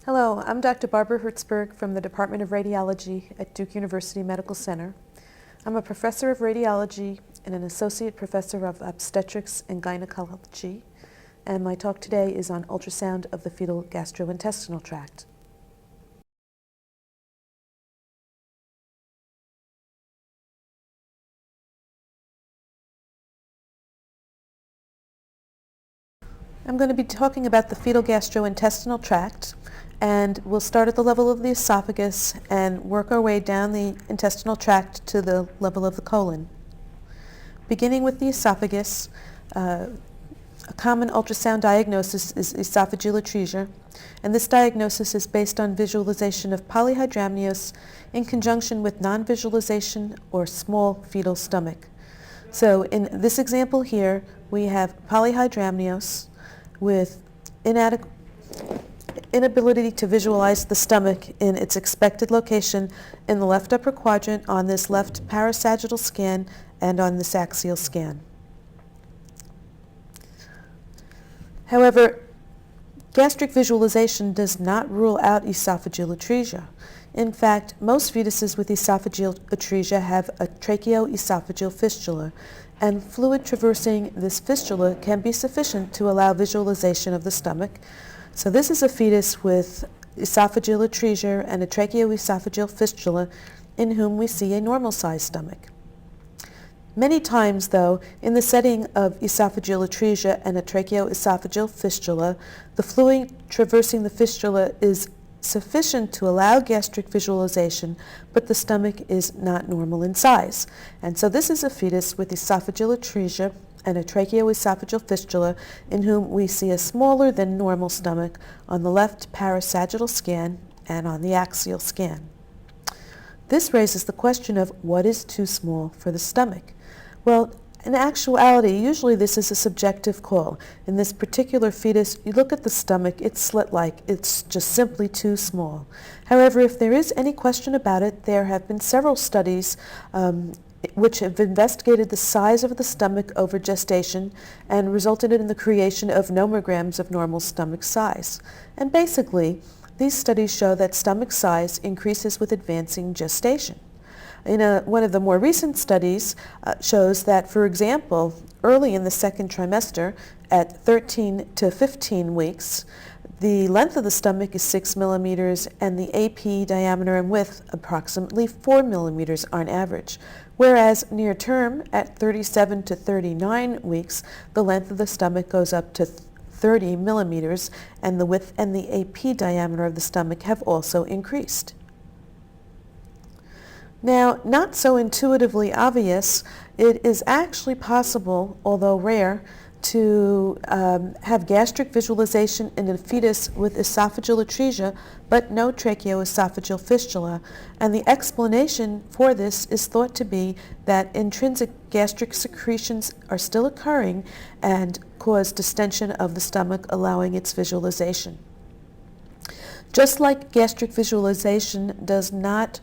Hello, I'm Dr. Barbara Hertzberg from the Department of Radiology at Duke University Medical Center. I'm a professor of radiology and an associate professor of obstetrics and gynecology, and my talk today is on ultrasound of the fetal gastrointestinal tract. I'm going to be talking about the fetal gastrointestinal tract, and we'll start at the level of the esophagus and work our way down the intestinal tract to the level of the colon. Beginning with the esophagus, a common ultrasound diagnosis is esophageal atresia, and this diagnosis is based on visualization of polyhydramnios in conjunction with non-visualization or small fetal stomach. So in this example here, we have polyhydramnios with inability to visualize the stomach in its expected location in the left upper quadrant on this left parasagittal scan and on this axial scan. However, gastric visualization does not rule out esophageal atresia. In fact, most fetuses with esophageal atresia have a tracheoesophageal fistula, and fluid traversing this fistula can be sufficient to allow visualization of the stomach. So this is a fetus with esophageal atresia and a tracheoesophageal fistula in whom we see a normal-sized stomach. Many times, though, in the setting of esophageal atresia and a tracheoesophageal fistula, the fluid traversing the fistula is sufficient to allow gastric visualization, but the stomach is not normal in size. And so this is a fetus with esophageal atresia and a tracheoesophageal fistula in whom we see a smaller than normal stomach on the left parasagittal scan and on the axial scan. This raises the question of what is too small for the stomach? Well, in actuality, usually this is a subjective call. In this particular fetus, you look at the stomach, it's slit-like, it's just simply too small. However, if there is any question about it, there have been several studies which have investigated the size of the stomach over gestation and resulted in the creation of nomograms of normal stomach size. And basically, these studies show that stomach size increases with advancing gestation. One of the more recent studies shows that, for example, early in the second trimester, at 13 to 15 weeks, the length of the stomach is 6 millimeters and the AP diameter and width approximately 4 millimeters on average. Whereas near term, at 37 to 39 weeks, the length of the stomach goes up to 30 millimeters and the width and the AP diameter of the stomach have also increased. Now, not so intuitively obvious, it is actually possible, although rare, to have gastric visualization in a fetus with esophageal atresia, but no tracheoesophageal fistula. And the explanation for this is thought to be that intrinsic gastric secretions are still occurring and cause distension of the stomach, allowing its visualization. Just like gastric visualization does not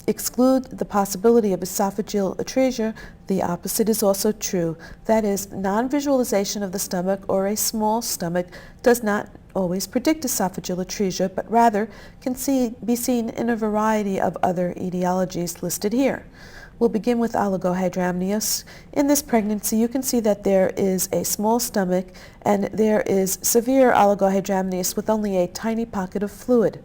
exclude the possibility of esophageal atresia, the opposite is also true. That is, non-visualization of the stomach or a small stomach does not always predict esophageal atresia, but rather can be seen in a variety of other etiologies listed here. We'll begin with oligohydramnios. In this pregnancy, you can see that there is a small stomach and there is severe oligohydramnios with only a tiny pocket of fluid.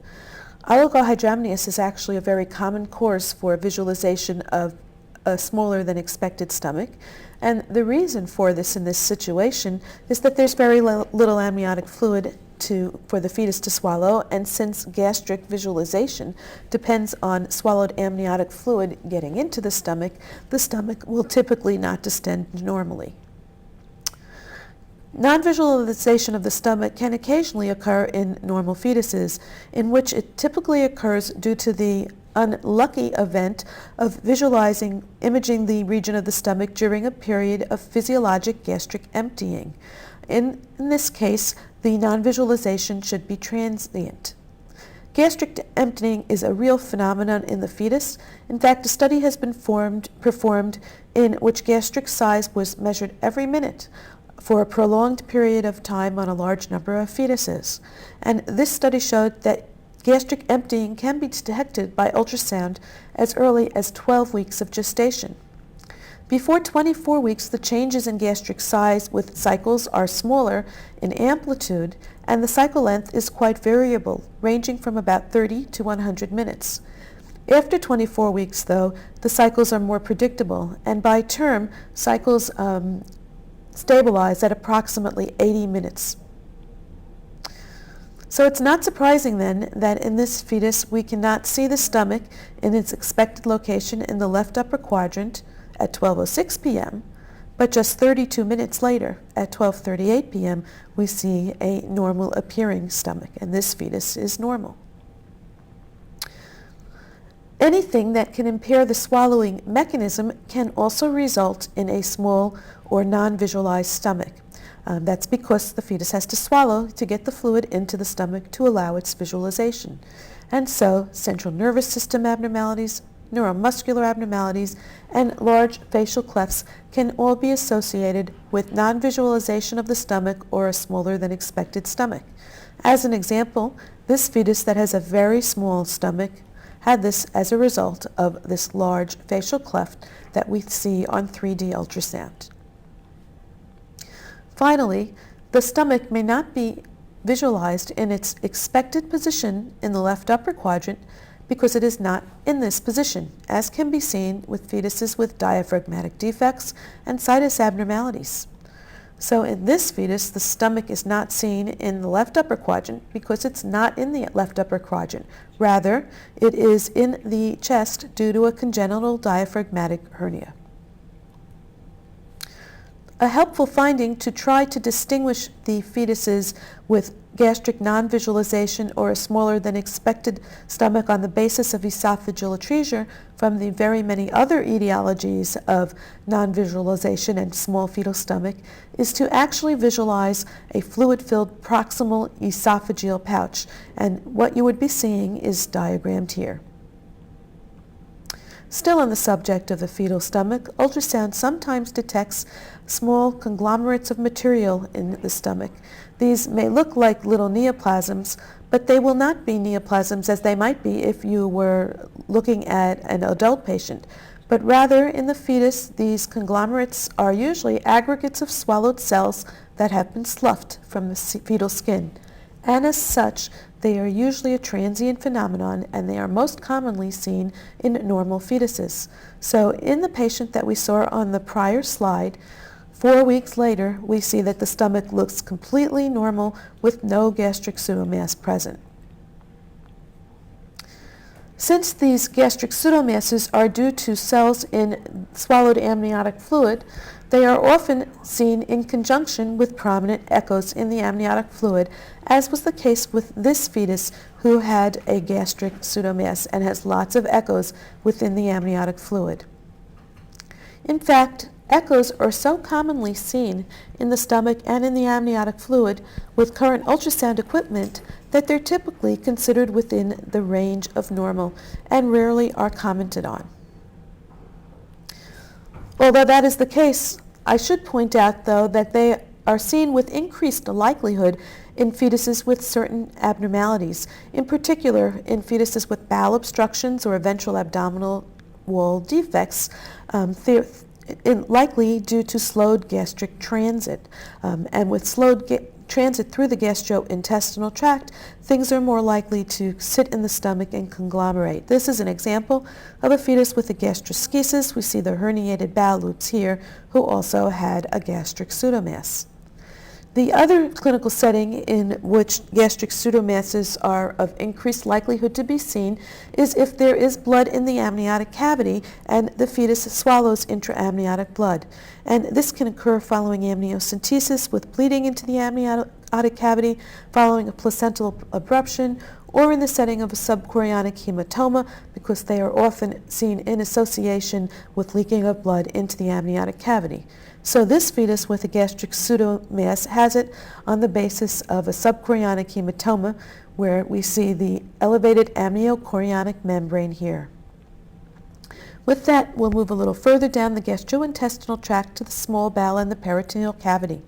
Oligohydramnios is actually a very common course for visualization of a smaller than expected stomach, and the reason for this in this situation is that there's very little amniotic fluid for the fetus to swallow, and since gastric visualization depends on swallowed amniotic fluid getting into the stomach will typically not distend normally. Non-visualization of the stomach can occasionally occur in normal fetuses, in which it typically occurs due to the unlucky event of imaging the region of the stomach during a period of physiologic gastric emptying. In this case, the non-visualization should be transient. Gastric emptying is a real phenomenon in the fetus. In fact, a study has been performed in which gastric size was measured every minute for a prolonged period of time on a large number of fetuses. And this study showed that gastric emptying can be detected by ultrasound as early as 12 weeks of gestation. Before 24 weeks, the changes in gastric size with cycles are smaller in amplitude, and the cycle length is quite variable, ranging from about 30 to 100 minutes. After 24 weeks, though, the cycles are more predictable, and by term, cycles stabilize at approximately 80 minutes. So it's not surprising then that in this fetus we cannot see the stomach in its expected location in the left upper quadrant at 12:06 p.m., but just 32 minutes later at 12:38 p.m. we see a normal appearing stomach, and this fetus is normal. Anything that can impair the swallowing mechanism can also result in a small or non-visualized stomach. That's because the fetus has to swallow to get the fluid into the stomach to allow its visualization. And so central nervous system abnormalities, neuromuscular abnormalities, and large facial clefts can all be associated with non-visualization of the stomach or a smaller than expected stomach. As an example, this fetus that has a very small stomach had this as a result of this large facial cleft that we see on 3D ultrasound. Finally, the stomach may not be visualized in its expected position in the left upper quadrant because it is not in this position, as can be seen with fetuses with diaphragmatic defects and situs abnormalities. So in this fetus, the stomach is not seen in the left upper quadrant because it's not in the left upper quadrant. Rather, it is in the chest due to a congenital diaphragmatic hernia. A helpful finding to try to distinguish the fetuses with gastric non-visualization or a smaller than expected stomach on the basis of esophageal atresia from the very many other etiologies of non-visualization and small fetal stomach is to actually visualize a fluid-filled proximal esophageal pouch, and what you would be seeing is diagrammed here. Still on the subject of the fetal stomach, ultrasound sometimes detects small conglomerates of material in the stomach. These may look like little neoplasms, but they will not be neoplasms as they might be if you were looking at an adult patient. But rather, in the fetus, these conglomerates are usually aggregates of swallowed cells that have been sloughed from the fetal skin. And as such, they are usually a transient phenomenon, and they are most commonly seen in normal fetuses. So in the patient that we saw on the prior slide, 4 weeks later, we see that the stomach looks completely normal with no gastric pseudomass present. Since these gastric pseudomasses are due to cells in swallowed amniotic fluid, they are often seen in conjunction with prominent echoes in the amniotic fluid, as was the case with this fetus who had a gastric pseudomass and has lots of echoes within the amniotic fluid. In fact, echoes are so commonly seen in the stomach and in the amniotic fluid with current ultrasound equipment that they're typically considered within the range of normal and rarely are commented on. Although that is the case, I should point out, though, that they are seen with increased likelihood in fetuses with certain abnormalities, in particular in fetuses with bowel obstructions or ventral abdominal wall defects, likely due to slowed gastric transit. And with slowed transit through the gastrointestinal tract, things are more likely to sit in the stomach and conglomerate. This is an example of a fetus with a gastroschisis. We see the herniated bowel loops here, who also had a gastric pseudomass. The other clinical setting in which gastric pseudomasses are of increased likelihood to be seen is if there is blood in the amniotic cavity and the fetus swallows intraamniotic blood. And this can occur following amniocentesis with bleeding into the amniotic cavity, following a placental abruption, or in the setting of a subchorionic hematoma, because they are often seen in association with leaking of blood into the amniotic cavity. So this fetus with a gastric pseudomass has it on the basis of a subchorionic hematoma, where we see the elevated amniochorionic membrane here. With that, we'll move a little further down the gastrointestinal tract to the small bowel and the peritoneal cavity.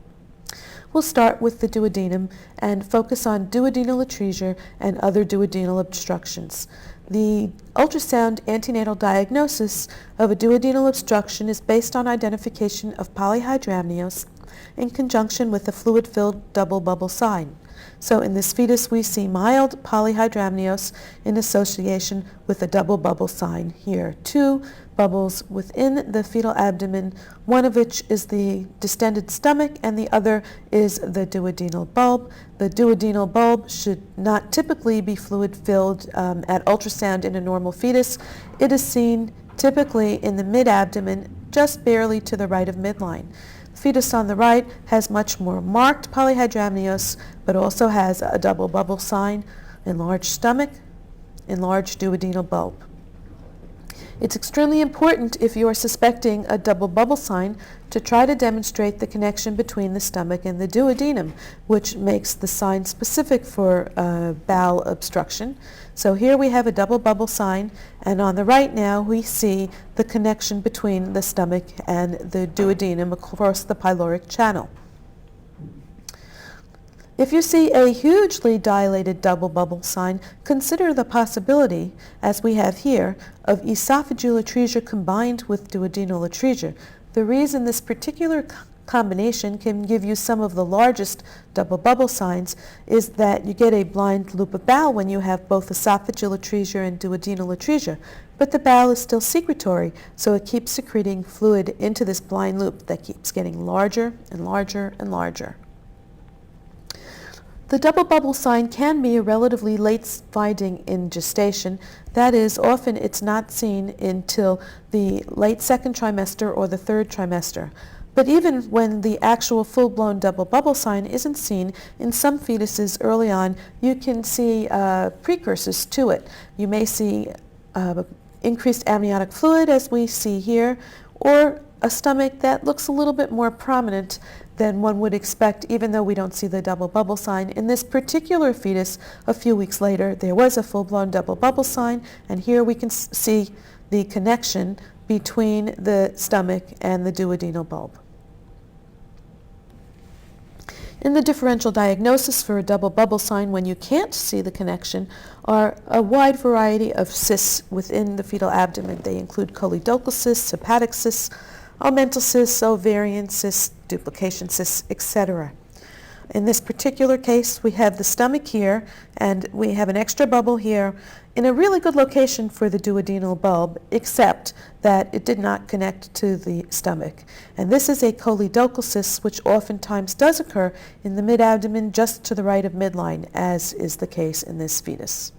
We'll start with the duodenum and focus on duodenal atresia and other duodenal obstructions. The ultrasound antenatal diagnosis of a duodenal obstruction is based on identification of polyhydramnios in conjunction with a fluid-filled double bubble sign. So in this fetus, we see mild polyhydramnios in association with a double bubble sign here. 2 bubbles within the fetal abdomen, one of which is the distended stomach and the other is the duodenal bulb. The duodenal bulb should not typically be fluid-filled at ultrasound in a normal fetus. It is seen typically in the mid-abdomen, just barely to the right of midline. The fetus on the right has much more marked polyhydramnios, but also has a double bubble sign, enlarged stomach, enlarged duodenal bulb. It's extremely important, if you are suspecting a double bubble sign, to try to demonstrate the connection between the stomach and the duodenum, which makes the sign specific for bowel obstruction. So here we have a double bubble sign, and on the right now we see the connection between the stomach and the duodenum across the pyloric channel. If you see a hugely dilated double bubble sign, consider the possibility, as we have here, of esophageal atresia combined with duodenal atresia. The reason this particular combination can give you some of the largest double bubble signs is that you get a blind loop of bowel when you have both esophageal atresia and duodenal atresia. But the bowel is still secretory, so it keeps secreting fluid into this blind loop that keeps getting larger and larger and larger. The double bubble sign can be a relatively late finding in gestation. That is, often it's not seen until the late second trimester or the third trimester. But even when the actual full-blown double bubble sign isn't seen, in some fetuses early on, you can see precursors to it. You may see increased amniotic fluid, as we see here, or a stomach that looks a little bit more prominent than one would expect, even though we don't see the double bubble sign. In this particular fetus, a few weeks later, there was a full-blown double bubble sign, and here we can see the connection between the stomach and the duodenal bulb. In the differential diagnosis for a double bubble sign, when you can't see the connection, are a wide variety of cysts within the fetal abdomen. They include choledochal cysts, hepatic cysts, omental cysts, ovarian cysts, duplication cysts, etc. In this particular case, we have the stomach here, and we have an extra bubble here in a really good location for the duodenal bulb, except that it did not connect to the stomach. And this is a choledochal cyst, which oftentimes does occur in the mid-abdomen just to the right of midline, as is the case in this fetus.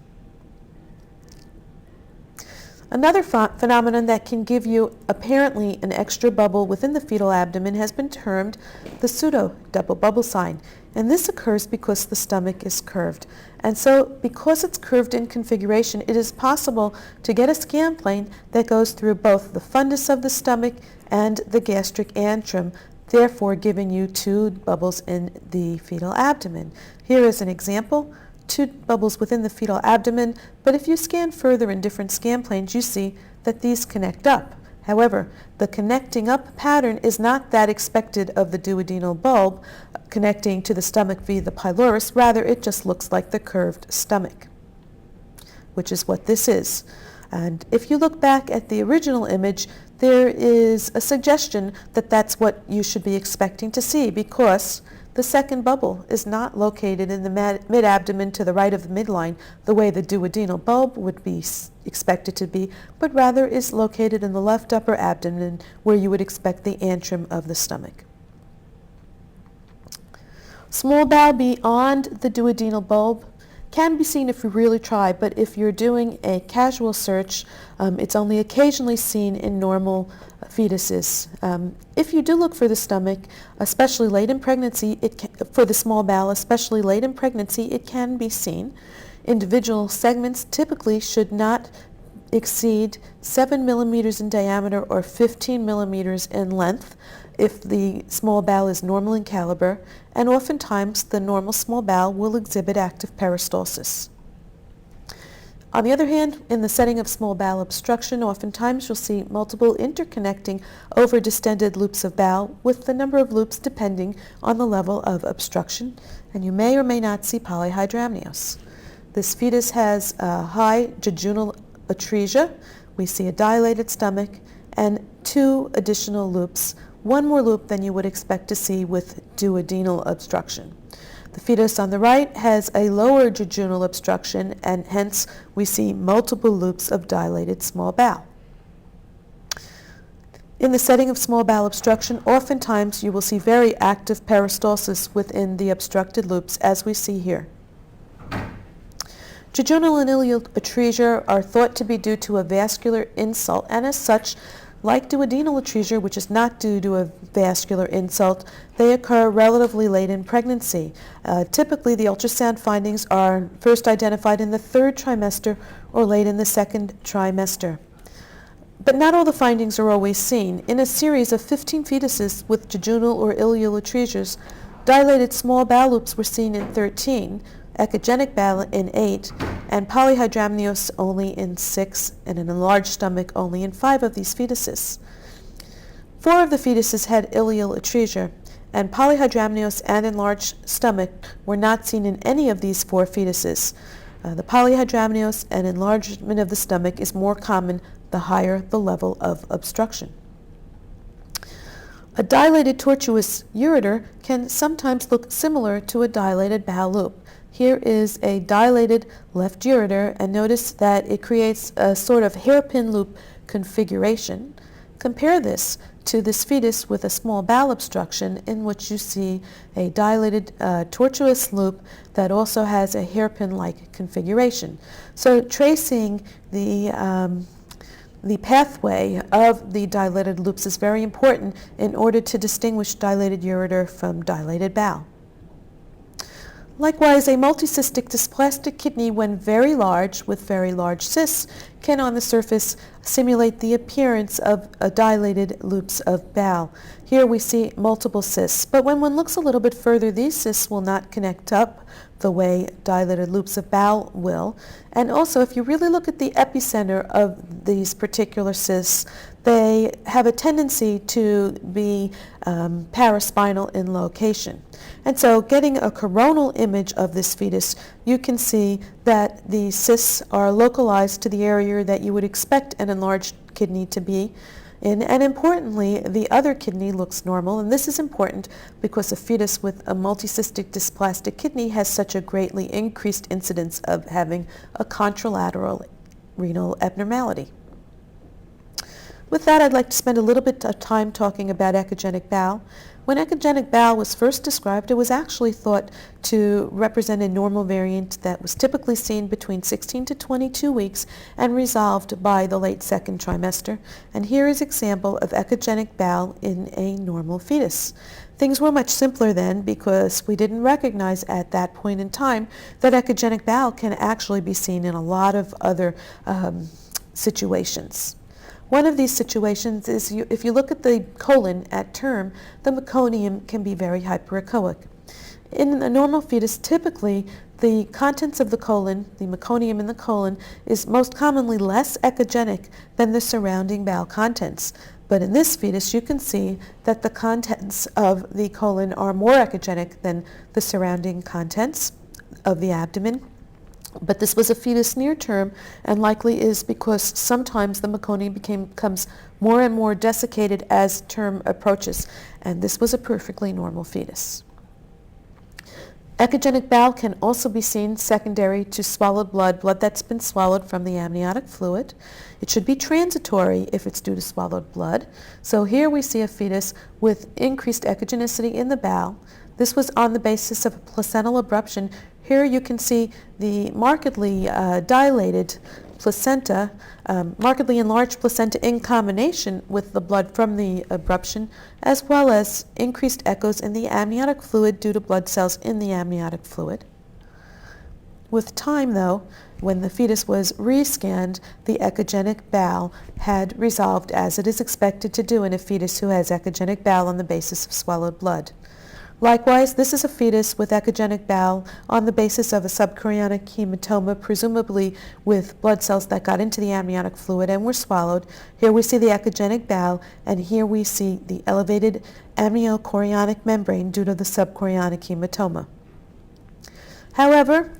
Another phenomenon that can give you apparently an extra bubble within the fetal abdomen has been termed the pseudo double bubble sign, and this occurs because the stomach is curved. And so because it's curved in configuration, it is possible to get a scan plane that goes through both the fundus of the stomach and the gastric antrum, therefore giving you 2 bubbles in the fetal abdomen. Here is an example. 2 bubbles within the fetal abdomen, but if you scan further in different scan planes, you see that these connect up. However, the connecting up pattern is not that expected of the duodenal bulb connecting to the stomach via the pylorus. Rather, it just looks like the curved stomach, which is what this is. And if you look back at the original image, there is a suggestion that that's what you should be expecting to see, because the second bubble is not located in the mid-abdomen to the right of the midline the way the duodenal bulb would be expected to be, but rather is located in the left upper abdomen where you would expect the antrum of the stomach. Small bowel beyond the duodenal bulb can be seen if you really try, but if you're doing a casual search, it's only occasionally seen in normal fetuses. If you do look for the stomach, especially late in pregnancy, for the small bowel, especially late in pregnancy, it can be seen. Individual segments typically should not exceed 7 millimeters in diameter or 15 millimeters in length if the small bowel is normal in caliber, and oftentimes the normal small bowel will exhibit active peristalsis. On the other hand, in the setting of small bowel obstruction, oftentimes you'll see multiple interconnecting over-distended loops of bowel, with the number of loops depending on the level of obstruction, and you may or may not see polyhydramnios. This fetus has high jejunal atresia. We see a dilated stomach and 2 additional loops, 1 more loop than you would expect to see with duodenal obstruction. The fetus on the right has a lower jejunal obstruction, and hence we see multiple loops of dilated small bowel. In the setting of small bowel obstruction, oftentimes you will see very active peristalsis within the obstructed loops, as we see here. Jejunal and ileal atresia are thought to be due to a vascular insult, and as such, like duodenal atresia, which is not due to a vascular insult, they occur relatively late in pregnancy. Typically, the ultrasound findings are first identified in the 3rd trimester or late in the 2nd trimester. But not all the findings are always seen. In a series of 15 fetuses with jejunal or ileal atresias, dilated small bowel loops were seen in 13, echogenic bowel in 8, and polyhydramnios only in 6, and an enlarged stomach only in 5 of these fetuses. 4 of the fetuses had ileal atresia, and polyhydramnios and enlarged stomach were not seen in any of these 4 fetuses. The polyhydramnios and enlargement of the stomach is more common the higher the level of obstruction. A dilated tortuous ureter can sometimes look similar to a dilated bowel loop. Here is a dilated left ureter, and notice that it creates a sort of hairpin loop configuration. Compare this to this fetus with a small bowel obstruction, in which you see a dilated tortuous loop that also has a hairpin-like configuration. So tracing the pathway of the dilated loops is very important in order to distinguish dilated ureter from dilated bowel. Likewise, a multicystic dysplastic kidney, when very large with very large cysts, can on the surface simulate the appearance of dilated loops of bowel. Here we see multiple cysts, but when one looks a little bit further, these cysts will not connect up the way dilated loops of bowel will. And also, if you really look at the epicenter of these particular cysts, they have a tendency to be paraspinal in location. And so getting a coronal image of this fetus, you can see that the cysts are localized to the area that you would expect an enlarged kidney to be in. And importantly, the other kidney looks normal. And this is important because a fetus with a multicystic dysplastic kidney has such a greatly increased incidence of having a contralateral renal abnormality. With that, I'd like to spend a little bit of time talking about echogenic bowel. When echogenic bowel was first described, it was actually thought to represent a normal variant that was typically seen between 16 to 22 weeks and resolved by the late 2nd trimester. And here is an example of echogenic bowel in a normal fetus. Things were much simpler then because we didn't recognize at that point in time that echogenic bowel can actually be seen in a lot of other situations. One of these situations is if you look at the colon at term, the meconium can be very hyperechoic. In a normal fetus, typically the contents of the colon, the meconium in the colon, is most commonly less echogenic than the surrounding bowel contents. But in this fetus, you can see that the contents of the colon are more echogenic than the surrounding contents of the abdomen. But this was a fetus near term, and likely is because sometimes the meconium becomes more and more desiccated as term approaches, and this was a perfectly normal fetus. Echogenic bowel can also be seen secondary to swallowed blood that's been swallowed from the amniotic fluid. It should be transitory if it's due to swallowed blood. So here we see a fetus with increased echogenicity in the bowel. This was on the basis of a placental abruption. Here you can see the markedly dilated placenta, markedly enlarged placenta in combination with the blood from the abruption, as well as increased echoes in the amniotic fluid due to blood cells in the amniotic fluid. With time, though, when the fetus was rescanned, the echogenic bowel had resolved as it is expected to do in a fetus who has echogenic bowel on the basis of swallowed blood. Likewise, this is a fetus with echogenic bowel on the basis of a subchorionic hematoma, presumably with blood cells that got into the amniotic fluid and were swallowed. Here we see the echogenic bowel, and here we see the elevated amniochorionic membrane due to the subchorionic hematoma. However,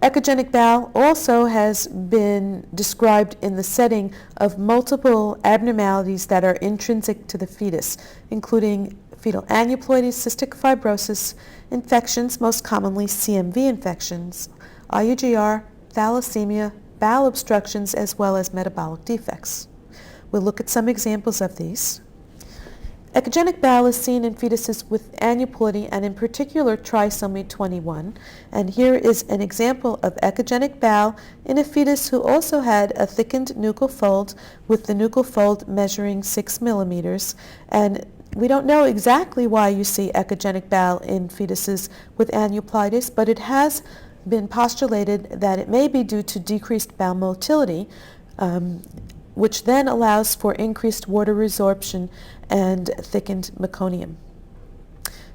echogenic bowel also has been described in the setting of multiple abnormalities that are intrinsic to the fetus, including fetal aneuploidy, cystic fibrosis, infections, most commonly CMV infections, IUGR, thalassemia, bowel obstructions, as well as metabolic defects. We'll look at some examples of these. Echogenic bowel is seen in fetuses with aneuploidy and in particular trisomy 21. And here is an example of echogenic bowel in a fetus who also had a thickened nuchal fold with the nuchal fold measuring 6 millimeters. And we don't know exactly why you see echogenic bowel in fetuses with aneuploiditis, but it has been postulated that it may be due to decreased bowel motility, which then allows for increased water resorption and thickened meconium.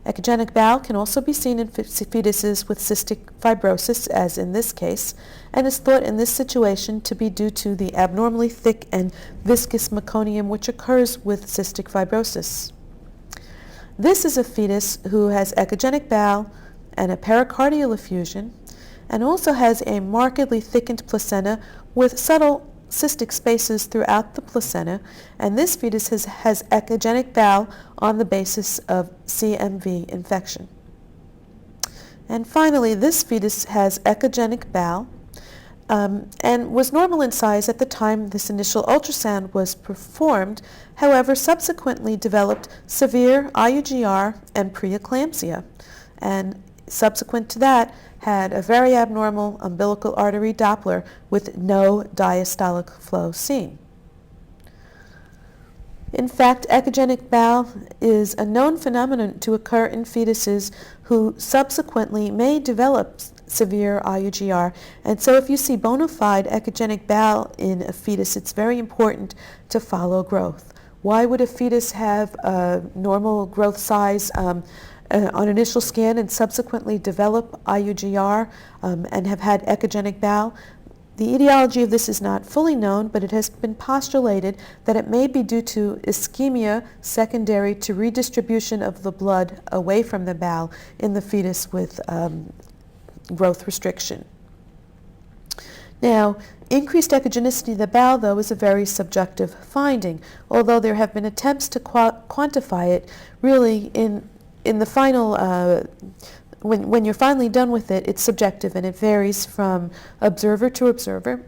Echogenic bowel can also be seen in fetuses with cystic fibrosis, as in this case, and is thought in this situation to be due to the abnormally thick and viscous meconium which occurs with cystic fibrosis. This is a fetus who has echogenic bowel and a pericardial effusion, and also has a markedly thickened placenta with subtle cystic spaces throughout the placenta, and this fetus has echogenic bowel on the basis of CMV infection. And finally, this fetus has echogenic bowel and was normal in size at the time this initial ultrasound was performed, however subsequently developed severe IUGR and preeclampsia, and subsequent to that had a very abnormal umbilical artery Doppler with no diastolic flow seen. In fact, echogenic bowel is a known phenomenon to occur in fetuses who subsequently may develop severe IUGR, and so if you see bona fide echogenic bowel in a fetus, it's very important to follow growth. Why would a fetus have a normal growth size on initial scan and subsequently develop IUGR and have had echogenic bowel? The etiology of this is not fully known, but it has been postulated that it may be due to ischemia secondary to redistribution of the blood away from the bowel in the fetus with growth restriction. Now, increased echogenicity of the bowel, though, is a very subjective finding, although there have been attempts to quantify it. Really, in the final, when you're finally done with it, it's subjective and it varies from observer to observer.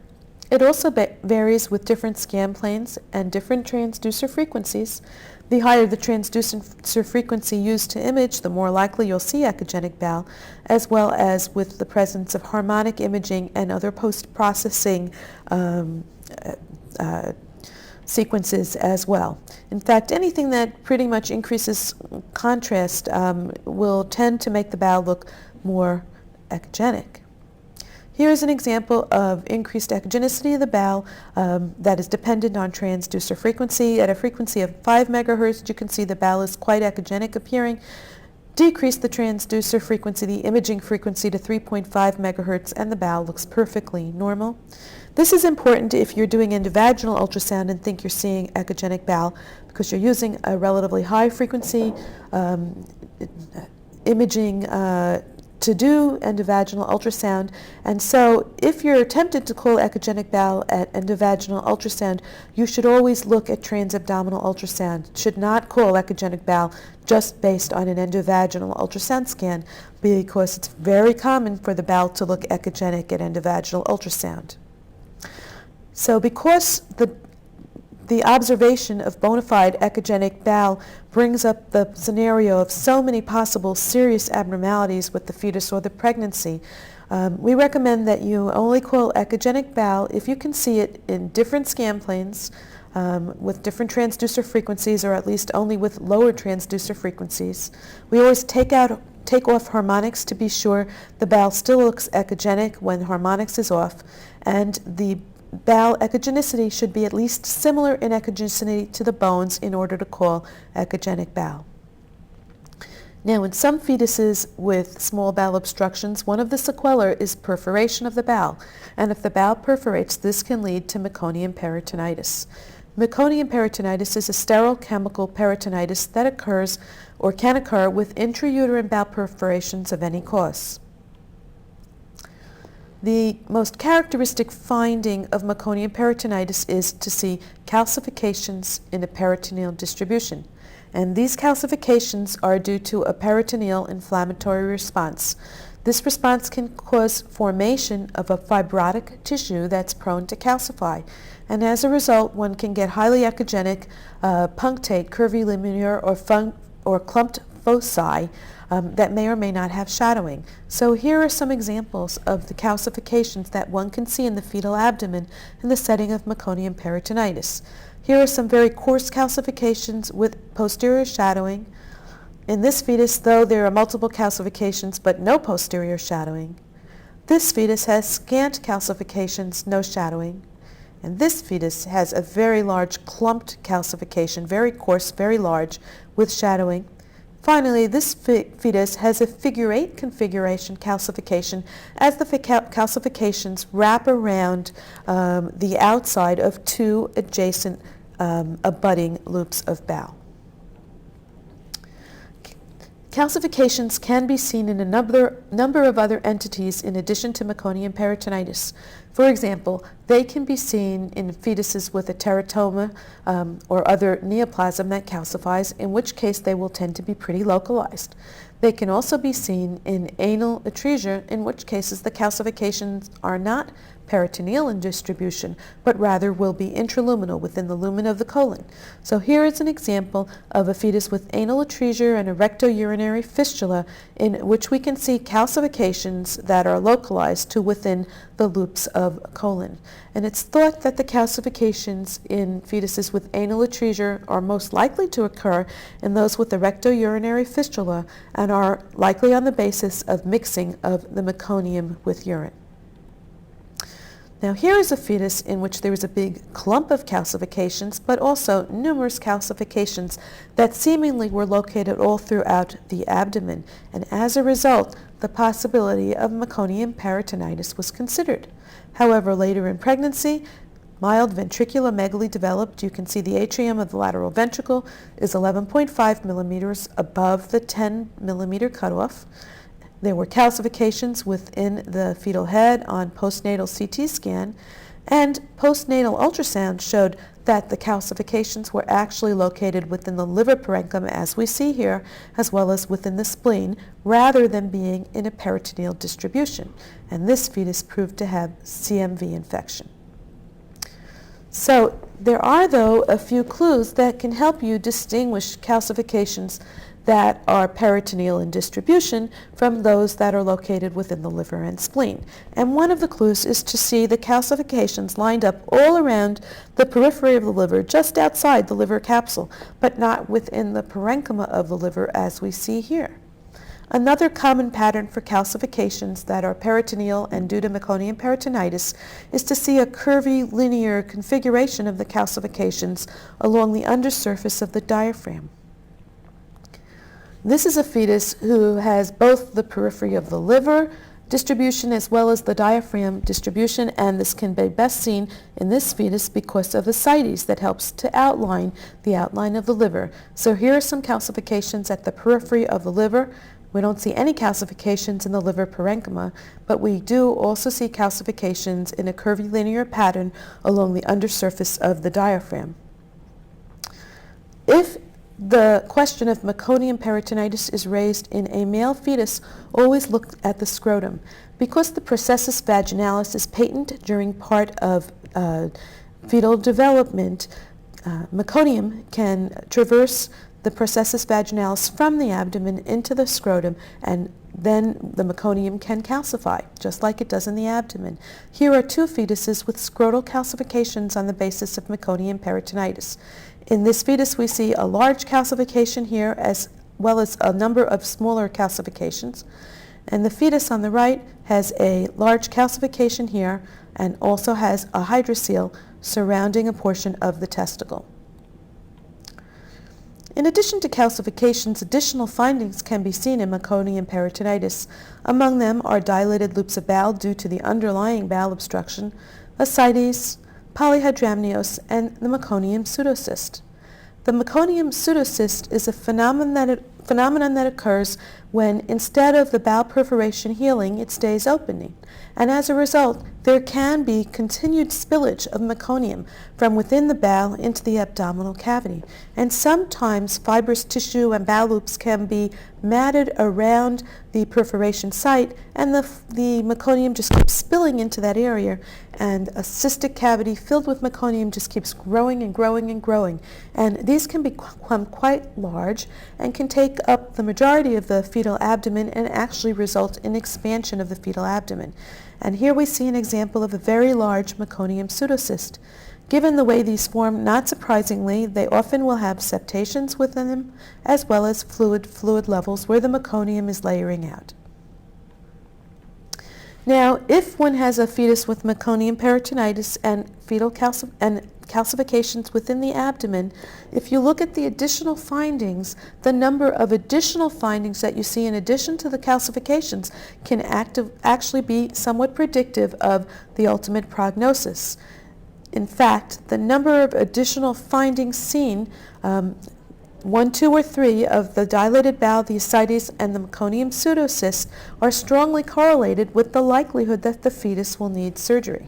It also varies with different scan planes and different transducer frequencies. The higher the transducer frequency used to image, the more likely you'll see echogenic bowel, as well as with the presence of harmonic imaging and other post-processing sequences as well. In fact, anything that pretty much increases contrast will tend to make the bowel look more echogenic. Here is an example of increased echogenicity of the bowel that is dependent on transducer frequency. At a frequency of 5 megahertz, you can see the bowel is quite echogenic appearing. Decrease the transducer frequency, the imaging frequency, to 3.5 megahertz, and the bowel looks perfectly normal. This is important if you're doing endovaginal ultrasound and think you're seeing echogenic bowel, because you're using a relatively high frequency imaging to do endovaginal ultrasound. And so if you're tempted to call echogenic bowel at endovaginal ultrasound, you should always look at transabdominal ultrasound. Should not call echogenic bowel just based on an endovaginal ultrasound scan, because it's very common for the bowel to look echogenic at endovaginal ultrasound. So because the observation of bona fide echogenic bowel brings up the scenario of so many possible serious abnormalities with the fetus or the pregnancy, we recommend that you only call echogenic bowel if you can see it in different scan planes with different transducer frequencies, or at least only with lower transducer frequencies. We always take off harmonics to be sure the bowel still looks echogenic when harmonics is off, and the bowel echogenicity should be at least similar in echogenicity to the bones in order to call echogenic bowel. Now, in some fetuses with small bowel obstructions, one of the sequelae is perforation of the bowel, and if the bowel perforates, this can lead to meconium peritonitis. Meconium peritonitis is a sterile chemical peritonitis that occurs or can occur with intrauterine bowel perforations of any cause. The most characteristic finding of meconium peritonitis is to see calcifications in a peritoneal distribution. And these calcifications are due to a peritoneal inflammatory response. This response can cause formation of a fibrotic tissue that's prone to calcify. And as a result, one can get highly echogenic, punctate, curvilinear, or clumped foci that may or may not have shadowing. So here are some examples of the calcifications that one can see in the fetal abdomen in the setting of meconium peritonitis. Here are some very coarse calcifications with posterior shadowing. In this fetus, though, there are multiple calcifications but no posterior shadowing. This fetus has scant calcifications, no shadowing. And this fetus has a very large clumped calcification, very coarse, very large, with shadowing. Finally, this fetus has a figure 8 configuration calcification as the calcifications wrap around the outside of two adjacent abutting loops of bowel. Calcifications can be seen in a number of other entities in addition to meconium peritonitis. For example, they can be seen in fetuses with a teratoma or other neoplasm that calcifies, in which case they will tend to be pretty localized. They can also be seen in anal atresia, in which cases the calcifications are not peritoneal in distribution, but rather will be intraluminal within the lumen of the colon. So here is an example of a fetus with anal atresia and a rectourinary fistula in which we can see calcifications that are localized to within the loops of colon. And it's thought that the calcifications in fetuses with anal atresia are most likely to occur in those with a rectourinary fistula and are likely on the basis of mixing of the meconium with urine. Now here is a fetus in which there is a big clump of calcifications, but also numerous calcifications that seemingly were located all throughout the abdomen, and as a result, the possibility of meconium peritonitis was considered. However, later in pregnancy, mild ventriculomegaly developed. You can see the atrium of the lateral ventricle is 11.5 millimeters above the 10 millimeter cutoff. There were calcifications within the fetal head on postnatal CT scan, and postnatal ultrasound showed that the calcifications were actually located within the liver parenchyma, as we see here, as well as within the spleen, rather than being in a peritoneal distribution. And this fetus proved to have CMV infection. So there are, though, a few clues that can help you distinguish calcifications that are peritoneal in distribution from those that are located within the liver and spleen. And one of the clues is to see the calcifications lined up all around the periphery of the liver, just outside the liver capsule, but not within the parenchyma of the liver as we see here. Another common pattern for calcifications that are peritoneal and due to meconium peritonitis is to see a curvilinear configuration of the calcifications along the undersurface of the diaphragm. This is a fetus who has both the periphery of the liver distribution as well as the diaphragm distribution, and this can be best seen in this fetus because of ascites that helps to outline the outline of the liver. So here are some calcifications at the periphery of the liver. We don't see any calcifications in the liver parenchyma, but we do also see calcifications in a curvilinear pattern along the undersurface of the diaphragm. If the question of meconium peritonitis is raised in a male fetus, always look at the scrotum. Because the processus vaginalis is patent during part of fetal development, meconium can traverse the processus vaginalis from the abdomen into the scrotum, and then the meconium can calcify, just like it does in the abdomen. Here are two fetuses with scrotal calcifications on the basis of meconium peritonitis. In this fetus, we see a large calcification here as well as a number of smaller calcifications. And the fetus on the right has a large calcification here and also has a hydrocele surrounding a portion of the testicle. In addition to calcifications, additional findings can be seen in meconium peritonitis. Among them are dilated loops of bowel due to the underlying bowel obstruction, ascites, polyhydramnios, and the meconium pseudocyst. The meconium pseudocyst is a phenomenon that occurs when, instead of the bowel perforation healing, it stays opening. And as a result, there can be continued spillage of meconium from within the bowel into the abdominal cavity. And sometimes fibrous tissue and bowel loops can be matted around the perforation site, and the meconium just keeps spilling into that area, and a cystic cavity filled with meconium just keeps growing and growing and growing. And these can become quite large and can take up the majority of the fetal abdomen and actually result in expansion of the fetal abdomen. And here we see an example of a very large meconium pseudocyst. Given the way these form, not surprisingly, they often will have septations within them, as well as fluid levels where the meconium is layering out. Now, if one has a fetus with meconium peritonitis and fetal calcifications within the abdomen, if you look at the additional findings, the number of additional findings that you see in addition to the calcifications can actually be somewhat predictive of the ultimate prognosis. In fact, the number of additional findings seen, 1, 2, or 3 of the dilated bowel, the ascites, and the meconium pseudocyst are strongly correlated with the likelihood that the fetus will need surgery.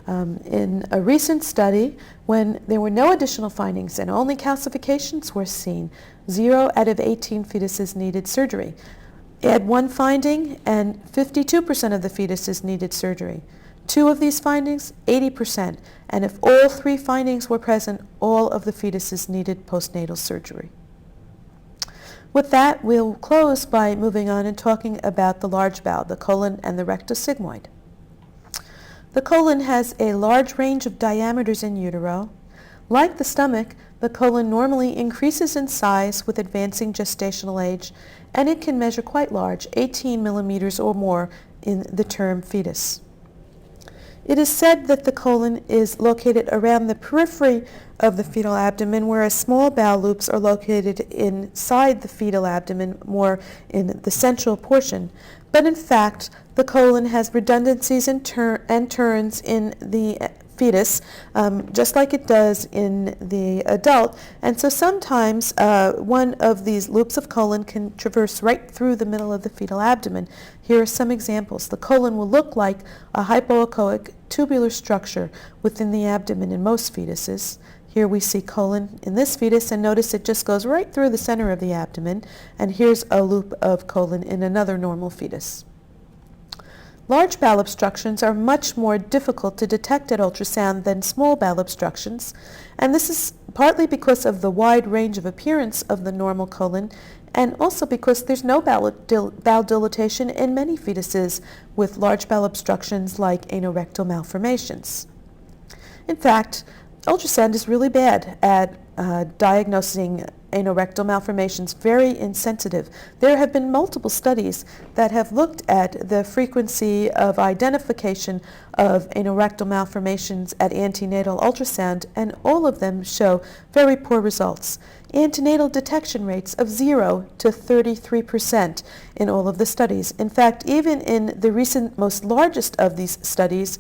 In a recent study, when there were no additional findings and only calcifications were seen, 0 out of 18 fetuses needed surgery. Add one finding and 52% of the fetuses needed surgery. 2 of these findings, 80%, and if all 3 findings were present, all of the fetuses needed postnatal surgery. With that, we'll close by moving on and talking about the large bowel, the colon and the rectosigmoid. The colon has a large range of diameters in utero. Like the stomach, the colon normally increases in size with advancing gestational age, and it can measure quite large, 18 millimeters or more in the term fetus. It is said that the colon is located around the periphery of the fetal abdomen, whereas small bowel loops are located inside the fetal abdomen, more in the central portion. But in fact, the colon has redundancies and turns in the fetus, just like it does in the adult. And so sometimes one of these loops of colon can traverse right through the middle of the fetal abdomen. Here are some examples. The colon will look like a hypoechoic tubular structure within the abdomen in most fetuses. Here we see colon in this fetus, and notice it just goes right through the center of the abdomen. And here's a loop of colon in another normal fetus. Large bowel obstructions are much more difficult to detect at ultrasound than small bowel obstructions, and this is partly because of the wide range of appearance of the normal colon, and also because there's no bowel dilatation in many fetuses with large bowel obstructions like anorectal malformations. In fact, ultrasound is really bad at diagnosing anorectal malformations, very insensitive. There have been multiple studies that have looked at the frequency of identification of anorectal malformations at antenatal ultrasound, and all of them show very poor results. Antenatal detection rates of 0 to 33% in all of the studies. In fact, even in the recent, most largest of these studies,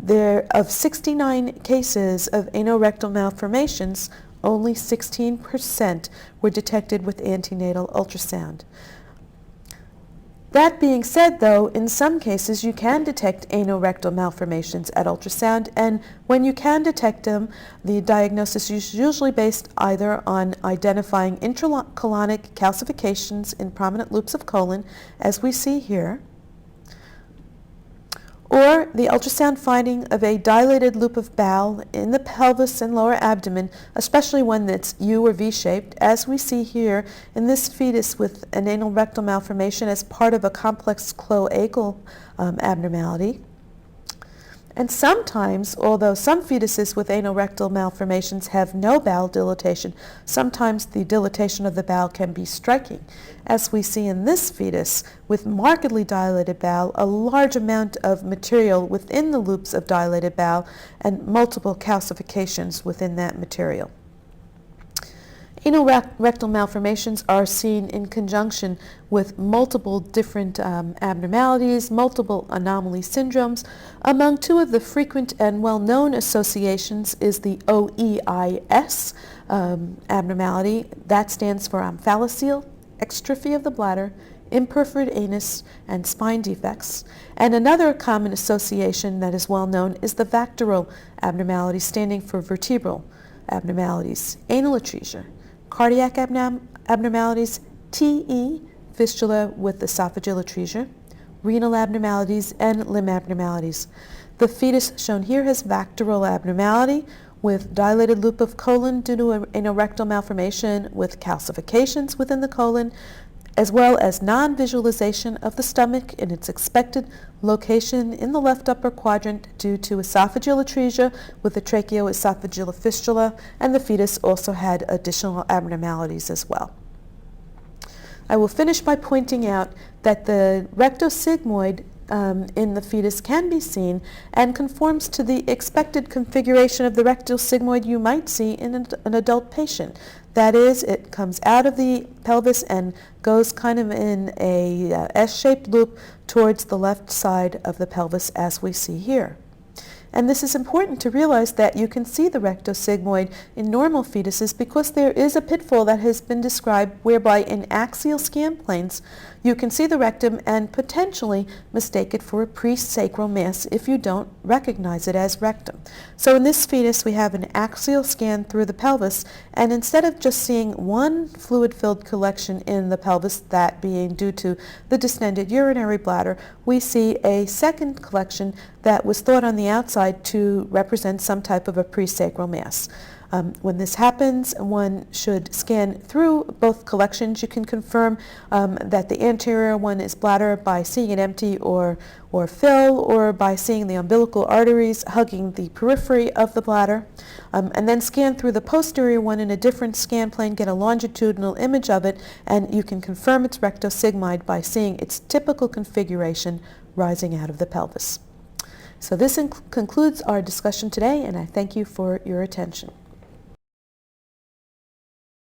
there of 69 cases of anorectal malformations, only 16% were detected with antenatal ultrasound. That being said, though, in some cases you can detect anorectal malformations at ultrasound, and when you can detect them, the diagnosis is usually based either on identifying intracolonic calcifications in prominent loops of colon, as we see here, or the ultrasound finding of a dilated loop of bowel in the pelvis and lower abdomen, especially one that's U or V-shaped, as we see here in this fetus with an anal rectal malformation as part of a complex cloacal abnormality. And sometimes, although some fetuses with anorectal malformations have no bowel dilatation, sometimes the dilatation of the bowel can be striking, as we see in this fetus with markedly dilated bowel, a large amount of material within the loops of dilated bowel, and multiple calcifications within that material. Anorectal malformations are seen in conjunction with multiple different abnormalities, multiple anomaly syndromes. Among two of the frequent and well-known associations is the OEIS abnormality. That stands for omphalocele, exstrophy of the bladder, imperforate anus, and spine defects. And another common association that is well known is the VACTERAL abnormality, standing for vertebral abnormalities, anal atresia, cardiac abnormalities, TE, fistula with esophageal atresia, renal abnormalities, and limb abnormalities. The fetus shown here has VACTERAL abnormality with dilated loop of colon due to an anorectal malformation with calcifications within the colon, as well as non-visualization of the stomach in its expected location in the left upper quadrant due to esophageal atresia with a tracheoesophageal fistula, and the fetus also had additional abnormalities as well. I will finish by pointing out that the rectosigmoid in the fetus can be seen and conforms to the expected configuration of the rectal sigmoid you might see in an adult patient. That is, it comes out of the pelvis and goes kind of in a S-shaped loop towards the left side of the pelvis, as we see here. And this is important to realize that you can see the rectosigmoid in normal fetuses because there is a pitfall that has been described whereby in axial scan planes you can see the rectum and potentially mistake it for a presacral mass if you don't recognize it as rectum. So in this fetus we have an axial scan through the pelvis, and instead of just seeing one fluid-filled collection in the pelvis, that being due to the distended urinary bladder, we see a second collection that was thought on the outside to represent some type of a presacral mass. When this happens, one should scan through both collections. You can confirm that the anterior one is bladder by seeing it empty or fill, or by seeing the umbilical arteries hugging the periphery of the bladder, and then scan through the posterior one in a different scan plane, get a longitudinal image of it, and you can confirm it's rectosigmoid by seeing its typical configuration rising out of the pelvis. So this concludes our discussion today, and I thank you for your attention.